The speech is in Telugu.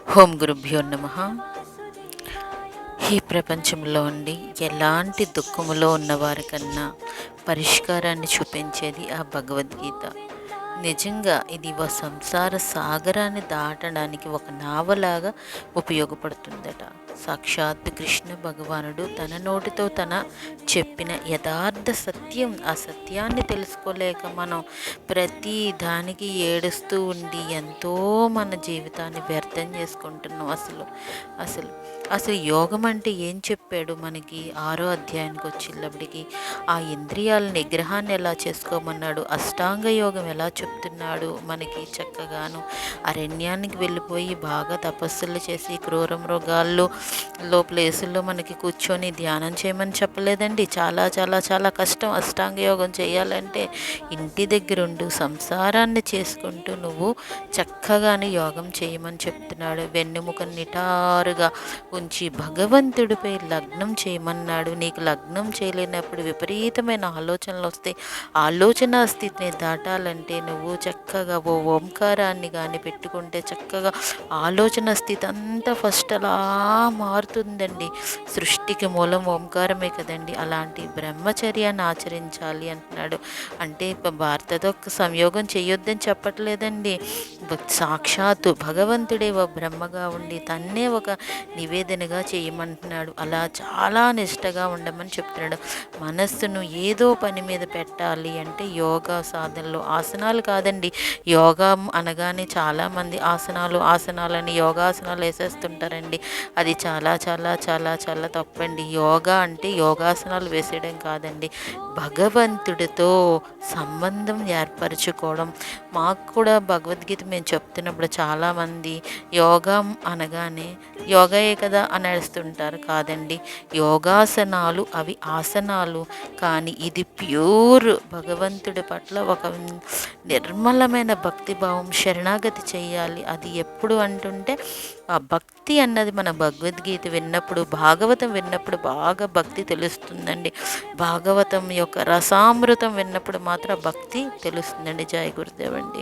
ఓం గురుభ్యో నమః. ఈ ప్రపంచంలో అండి ఎలాంటి దుఃఖములో ఉన్నవారికన్నా పరిష్కారాన్ని చూపించేది ఆ భగవద్గీత. నిజంగా ఇది సంసార సాగరాన్ని దాటడానికి ఒక నావలాగా ఉపయోగపడుతుందట. సాక్షాత్ కృష్ణ భగవానుడు తన నోటితో తన చెప్పిన యథార్థ సత్యం, ఆ సత్యాన్ని తెలుసుకోలేక మనం ప్రతి దానికి ఏడుస్తూ ఉండి ఎంతో మన జీవితాన్ని వ్యర్థం చేసుకుంటున్నాం. అసలు అసలు యోగం అంటే ఏం చెప్పాడు మనకి? 6వ అధ్యాయానికి వచ్చేటప్పటికి ఆ ఇంద్రియాల నిగ్రహాన్ని ఎలా చేసుకోమన్నాడు, అష్టాంగ యోగం ఎలా చెప్తున్నాడు మనకి చక్కగాను. అరణ్యానికి వెళ్ళిపోయి బాగా తపస్సులు చేసి క్రూర మృగాల్లో ప్లేసుల్లో మనకి కూర్చొని ధ్యానం చేయమని చెప్పలేదండి. చాలా చాలా చాలా కష్టం అష్టాంగ యోగం చేయాలంటే. ఇంటి దగ్గరుండు సంసారాన్ని చేసుకుంటూ నువ్వు చక్కగానే యోగం చేయమని చెప్తున్నాడు. వెన్నెముక నిటారుగా ఉంచి భగవంతుడిపై లగ్నం చేయమన్నాడు. నీకు లగ్నం చేయలేనప్పుడు విపరీతమైన ఆలోచనలు వస్తాయి. ఆలోచన స్థితిని దాటాలంటే నువ్వు చక్కగా ఓంకారాన్ని కానీ పెట్టుకుంటే చక్కగా ఆలోచన స్థితి అంతా ఫస్ట్ అలా మారుతుందండి. సృష్టికి మూలం ఓంకారమే కదండి. అలాంటి బ్రహ్మచర్యాన్ని ఆచరించాలి అంటున్నాడు. అంటే భారతతో సంయోగం చేయొద్దని చెప్పట్లేదండి. సాక్షాత్తు భగవంతుడే ఒక బ్రహ్మగా ఉండి తన్నే ఒక నివేదనగా చేయమంటున్నాడు. అలా చాలా నిష్టగా ఉండమని చెప్తున్నాడు. మనస్సును ఏదో పని మీద పెట్టాలి అంటే యోగా సాధనలో ఆసనాలు కాదండి. యోగా అనగానే చాలామంది ఆసనాలని యోగాసనాలు వేసేస్తుంటారండి. అది చాలా చాలా చాలా చాలా తప్పండి. యోగా అంటే యోగాసనాలు వేసేయడం కాదండి, భగవంతుడితో సంబంధం ఏర్పరచుకోవడం. మాకు కూడా భగవద్గీత మేము చెప్తున్నప్పుడు చాలామంది యోగా అనగానే యోగాయే కదా అని అనేస్తుంటారు. కాదండి, యోగాసనాలు అవి ఆసనాలు, కానీ ఇది ప్యూర్ భగవంతుడి పట్ల ఒక నిర్మలమైన భక్తిభావం, శరణాగతి చేయాలి. అది ఎప్పుడు అంటుంటే ఆ భక్తి అన్నది మన భగవద్గీత విన్నప్పుడు, భాగవతం విన్నప్పుడు బాగా భక్తి తెలుస్తుందండి. భాగవతం యొక్క రసామృతం విన్నప్పుడు మాత్రం భక్తి తెలుస్తుందండి. జయ గురుదేవండి.